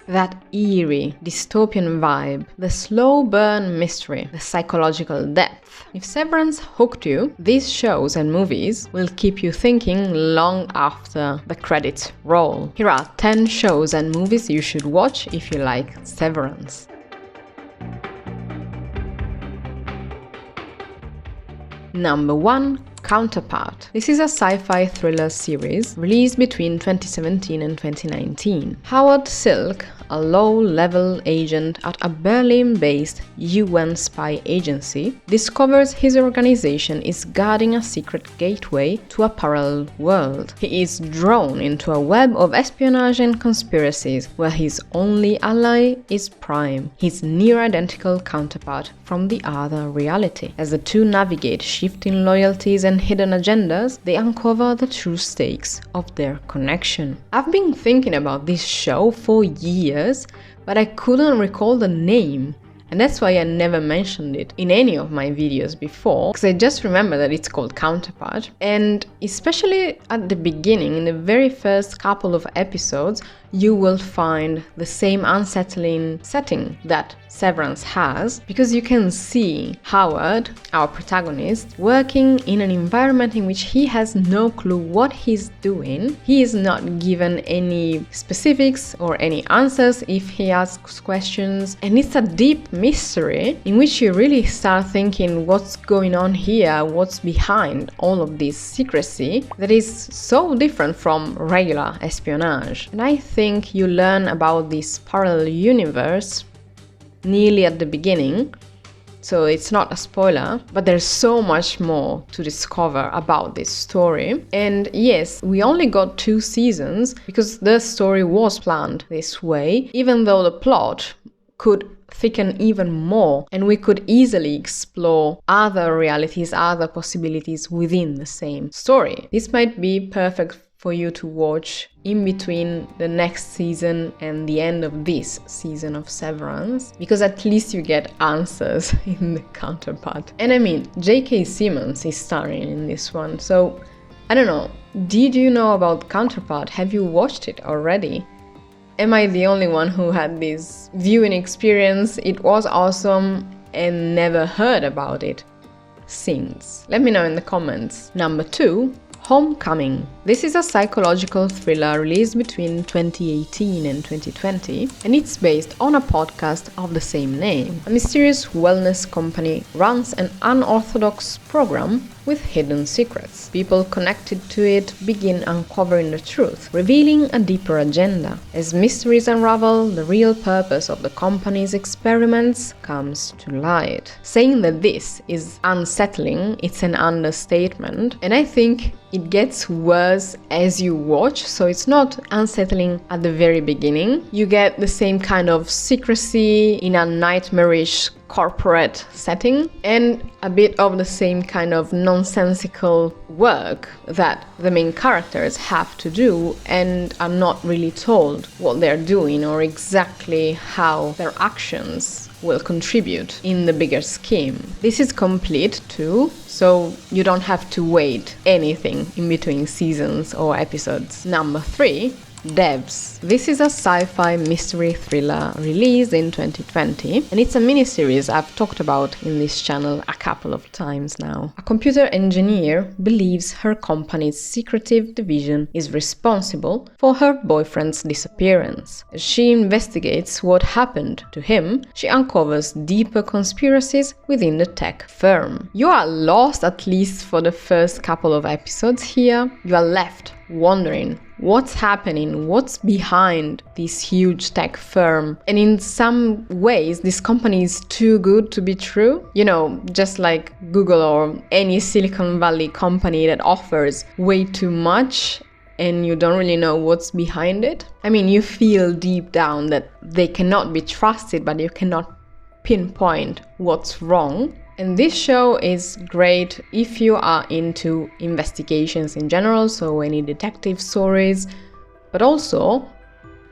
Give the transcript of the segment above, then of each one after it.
That eerie, dystopian vibe, the slow burn mystery, the psychological depth. If Severance hooked you, these shows and movies will keep you thinking long after the credits roll. Here are 10 shows and movies you should watch if you like Severance. Number 1. Counterpart. This is a sci-fi thriller series released between 2017 and 2019. Howard Silk, a low-level agent at a Berlin-based UN spy agency, discovers his organization is guarding a secret gateway to a parallel world. He is drawn into a web of espionage and conspiracies where his only ally is Prime, his near-identical counterpart from the other reality. As the two navigate shifting loyalties and hidden agendas, they uncover the true stakes of their connection. I've been thinking about this show for years, but I couldn't recall the name. And that's why I never mentioned it in any of my videos before, because I just remember that it's called Counterpart. And especially at the beginning, in the very first couple of episodes, you will find the same unsettling setting that Severance has, because you can see Howard, our protagonist, working in an environment in which he has no clue what he's doing. He is not given any specifics or any answers if he asks questions, and it's a deep mystery in which you really start thinking what's going on here, what's behind all of this secrecy that is so different from regular espionage. And I think you learn about this parallel universe nearly at the beginning, so it's not a spoiler, but there's so much more to discover about this story. And yes, we only got 2 seasons because the story was planned this way, even though the plot could thicken even more and we could easily explore other realities, other possibilities within the same story. This might be perfect for you to watch in between the next season and the end of this season of Severance, because at least you get answers in the Counterpart. And I mean, J.K. Simmons is starring in this one, so I don't know, did you know about Counterpart? Have you watched it already? Am I the only one who had this viewing experience? It was awesome and never heard about it since. Let me know in the comments. Number 2. Homecoming. This is a psychological thriller released between 2018 and 2020, and it's based on a podcast of the same name. A mysterious wellness company runs an unorthodox program with hidden secrets. People connected to it begin uncovering the truth, revealing a deeper agenda. As mysteries unravel, the real purpose of the company's experiments comes to light. Saying that this is unsettling, it's an understatement, and I think it gets worse as you watch, so it's not unsettling at the very beginning. You get the same kind of secrecy in a nightmarish corporate setting and a bit of the same kind of nonsensical work that the main characters have to do and are not really told what they're doing or exactly how their actions will contribute in the bigger scheme. This is complete too, so you don't have to wait anything in between seasons or episodes. Number 3. Devs. This is a sci-fi mystery thriller released in 2020, and it's a miniseries I've talked about in this channel a couple of times now. A computer engineer believes her company's secretive division is responsible for her boyfriend's disappearance. As she investigates what happened to him, she uncovers deeper conspiracies within the tech firm. You are lost at least for the first couple of episodes here. You are left wondering what's happening, what's behind this huge tech firm. And in some ways, this company is too good to be true. You know, just like Google or any Silicon Valley company that offers way too much and you don't really know what's behind it. I mean, you feel deep down that they cannot be trusted, but you cannot pinpoint what's wrong. And this show is great if you are into investigations in general, so any detective stories, but also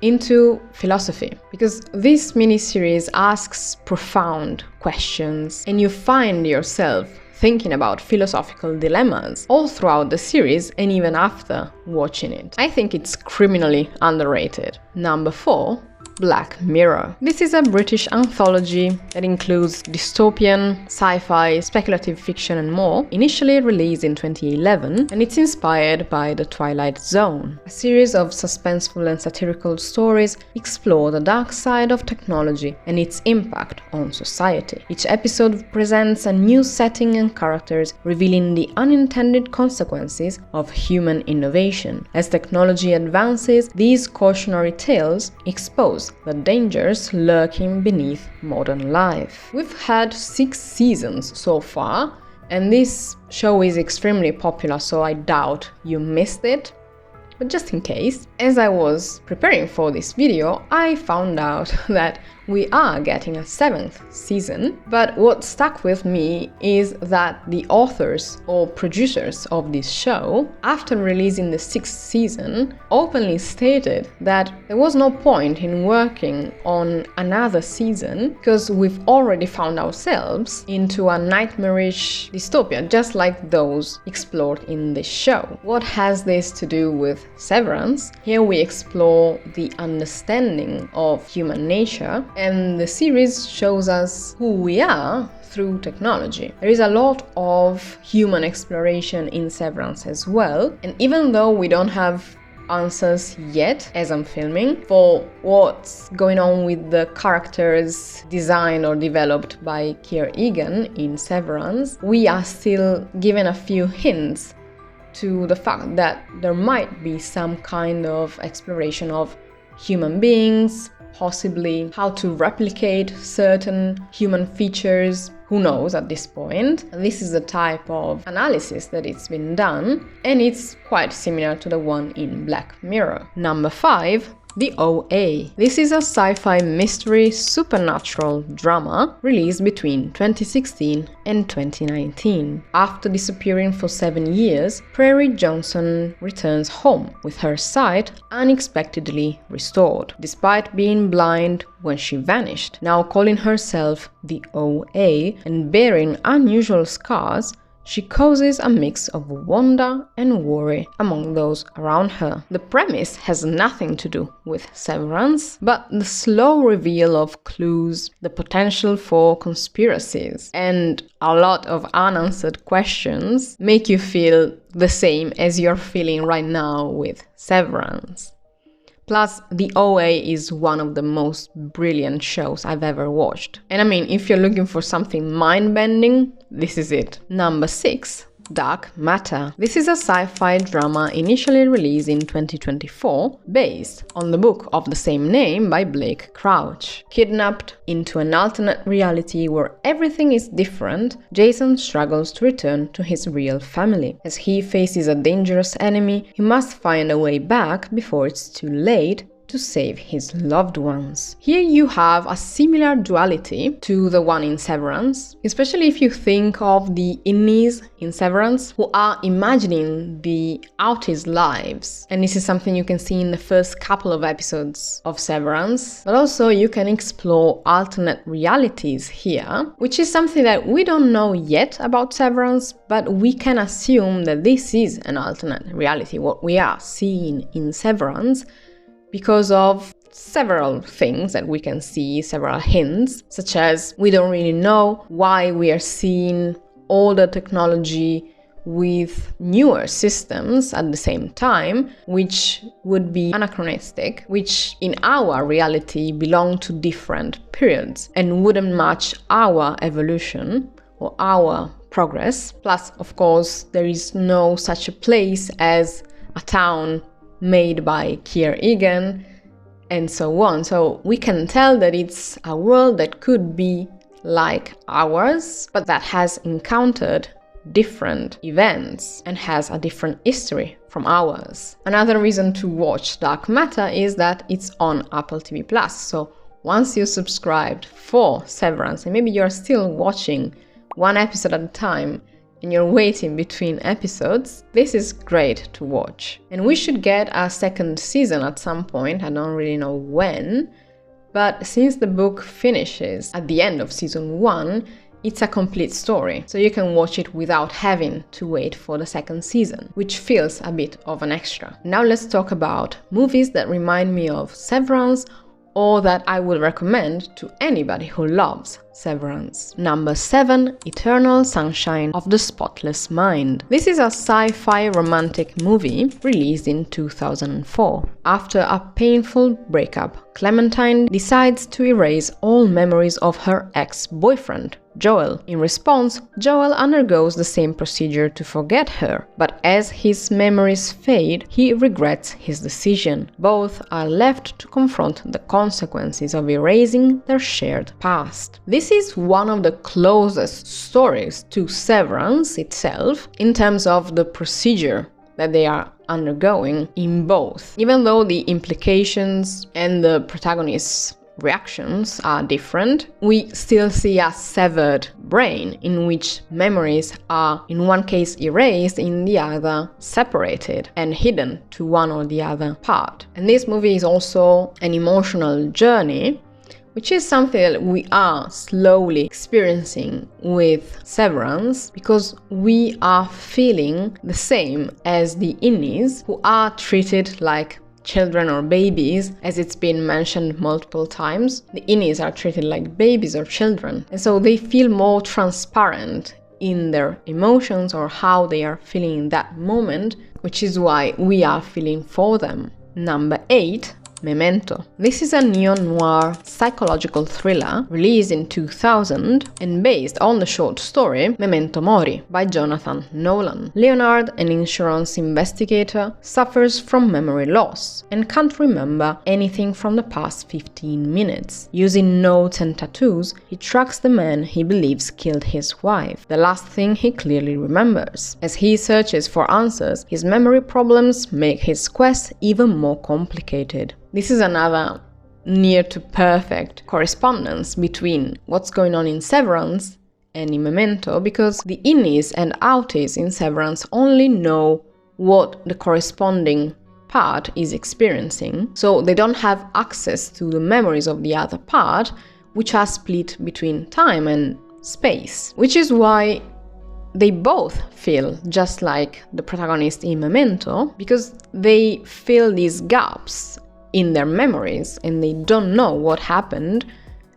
into philosophy, because this miniseries asks profound questions and you find yourself thinking about philosophical dilemmas all throughout the series and even after watching it. I think it's criminally underrated. Number 4. Black Mirror. This is a British anthology that includes dystopian, sci-fi, speculative fiction and more, initially released in 2011, and it's inspired by The Twilight Zone. A series of suspenseful and satirical stories explore the dark side of technology and its impact on society. Each episode presents a new setting and characters, revealing the unintended consequences of human innovation. As technology advances, these cautionary tales expose the dangers lurking beneath modern life. We've had 6 seasons so far, and this show is extremely popular, so I doubt you missed it. But just in case, as I was preparing for this video, I found out that we are getting a 7th season, but what stuck with me is that the authors or producers of this show, after releasing the 6th season, openly stated that there was no point in working on another season because we've already found ourselves into a nightmarish dystopia, just like those explored in this show. What has this to do with Severance? Here we explore the understanding of human nature, and the series shows us who we are through technology. There is a lot of human exploration in Severance as well, and even though we don't have answers yet as I'm filming for what's going on with the characters designed or developed by Keir Egan in Severance, we are still given a few hints to the fact that there might be some kind of exploration of human beings, possibly how to replicate certain human features. Who knows at this point? This is the type of analysis that it's been done, and it's quite similar to the one in Black Mirror. Number 5. The OA. This is a sci-fi mystery supernatural drama released between 2016 and 2019. After disappearing for 7 years, Prairie Johnson returns home with her sight unexpectedly restored, despite being blind when she vanished. Now calling herself the OA and bearing unusual scars, she causes a mix of wonder and worry among those around her. The premise has nothing to do with Severance, but the slow reveal of clues, the potential for conspiracies, and a lot of unanswered questions make you feel the same as you're feeling right now with Severance. Plus, the OA is one of the most brilliant shows I've ever watched. And I mean, if you're looking for something mind-bending, this is it. Number 6. Dark Matter. This is a sci-fi drama initially released in 2024, based on the book of the same name by Blake Crouch. Kidnapped into an alternate reality where everything is different, Jason struggles to return to his real family. As he faces a dangerous enemy, he must find a way back before it's too late to save his loved ones. Here you have a similar duality to the one in Severance, especially if you think of the innies in Severance who are imagining the outies' lives. And this is something you can see in the first couple of episodes of Severance. But also you can explore alternate realities here, which is something that we don't know yet about Severance, but we can assume that this is an alternate reality, what we are seeing in Severance, because of several things that we can see, several hints, such as we don't really know why we are seeing older technology with newer systems at the same time, which would be anachronistic, which in our reality belong to different periods and wouldn't match our evolution or our progress. Plus, of course, there is no such a place as a town made by Keir Egan, and so on. So we can tell that it's a world that could be like ours, but that has encountered different events and has a different history from ours. Another reason to watch Dark Matter is that it's on Apple TV+. So once you subscribed for Severance, and maybe you're still watching one episode at a time, and you're waiting between episodes, this is great to watch. And we should get a 2nd season at some point, I don't really know when, but since the book finishes at the end of season 1, it's a complete story, so you can watch it without having to wait for the 2nd season, which feels a bit of an extra. Now let's talk about movies that remind me of Severance or that I would recommend to anybody who loves Severance. Number 7. Eternal Sunshine of the Spotless Mind. This is a sci-fi romantic movie released in 2004. After a painful breakup, Clementine decides to erase all memories of her ex-boyfriend, Joel. In response, Joel undergoes the same procedure to forget her, but as his memories fade, he regrets his decision. Both are left to confront the consequences of erasing their shared past. This is one of the closest stories to Severance itself in terms of the procedure that they are undergoing in both. Even though the implications and the protagonist's reactions are different, we still see a severed brain in which memories are in one case erased, in the other separated and hidden to one or the other part. And this movie is also an emotional journey, which is something that we are slowly experiencing with Severance, because we are feeling the same as the innies, who are treated like children or babies, as it's been mentioned multiple times. The innies are treated like babies or children, and so they feel more transparent in their emotions or how they are feeling in that moment, which is why we are feeling for them. Number 8. Memento. This is a neo-noir psychological thriller released in 2000 and based on the short story Memento Mori by Jonathan Nolan. Leonard, an insurance investigator, suffers from memory loss and can't remember anything from the past 15 minutes. Using notes and tattoos, he tracks the man he believes killed his wife, the last thing he clearly remembers. As he searches for answers, his memory problems make his quest even more complicated. This is another near to perfect correspondence between what's going on in Severance and in Memento, because the innies and outies in Severance only know what the corresponding part is experiencing, so they don't have access to the memories of the other part, which are split between time and space, which is why they both feel just like the protagonist in Memento, because they fill these gaps in their memories and they don't know what happened,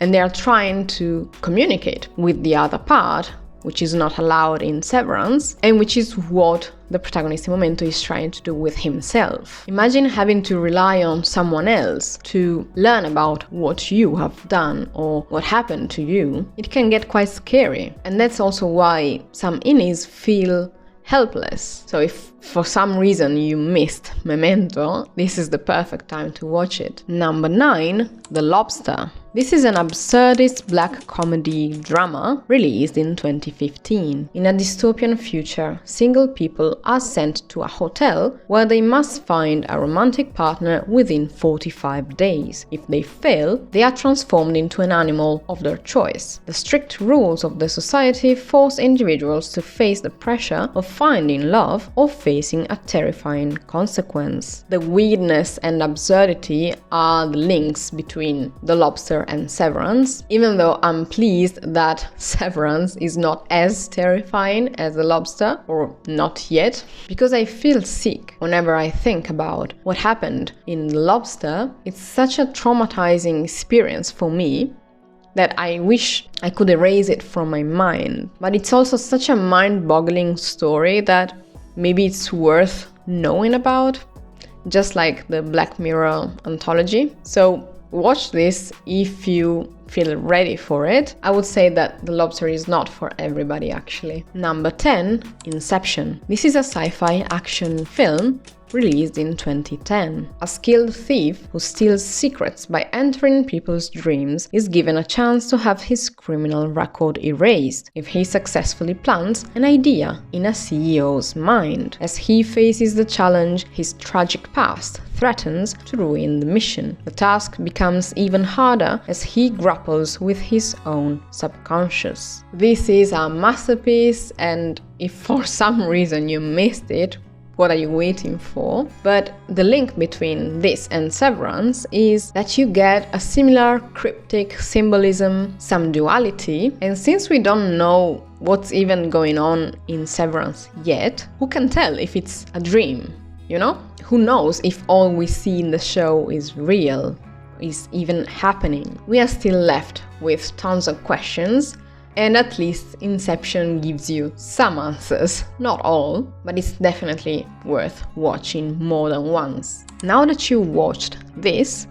and they are trying to communicate with the other part, which is not allowed in Severance, and which is what the protagonist in Memento is trying to do with himself. Imagine having to rely on someone else to learn about what you have done or what happened to you. It can get quite scary, and that's also why some innies feel helpless. So if for some reason you missed Memento, this is the perfect time to watch it. Number 9. The Lobster. This is an absurdist black comedy drama released in 2015. In a dystopian future, single people are sent to a hotel where they must find a romantic partner within 45 days. If they fail, they are transformed into an animal of their choice. The strict rules of the society force individuals to face the pressure of finding love or facing a terrifying consequence. The weirdness and absurdity are the links between The Lobster and Severance, even though I'm pleased that Severance is not as terrifying as The Lobster, or not yet, because I feel sick whenever I think about what happened in The Lobster. It's such a traumatizing experience for me that I wish I could erase it from my mind. But it's also such a mind-boggling story that maybe it's worth knowing about, just like the Black Mirror anthology. So watch this if you feel ready for it. I would say that The Lobster is not for everybody, actually. Number 10, Inception. This is a sci-fi action film released in 2010. A skilled thief who steals secrets by entering people's dreams is given a chance to have his criminal record erased if he successfully plants an idea in a CEO's mind. As he faces the challenge, his tragic past threatens to ruin the mission. The task becomes even harder as he grapples with his own subconscious. This is a masterpiece, and if for some reason you missed it, what are you waiting for? But the link between this and Severance is that you get a similar cryptic symbolism, some duality, and since we don't know what's even going on in Severance yet, who can tell if it's a dream, you know? Who knows if all we see in the show is real? is even happening. We are still left with tons of questions, and at least Inception gives you some answers. Not all, but it's definitely worth watching more than once. Now that you watched this,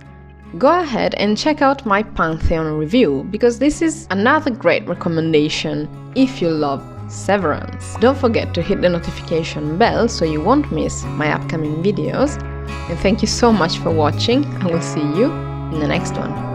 go ahead and check out my Pantheon review, because this is another great recommendation if you love Severance. Don't forget to hit the notification bell so you won't miss my upcoming videos. And thank you so much for watching. I will see you in the next one.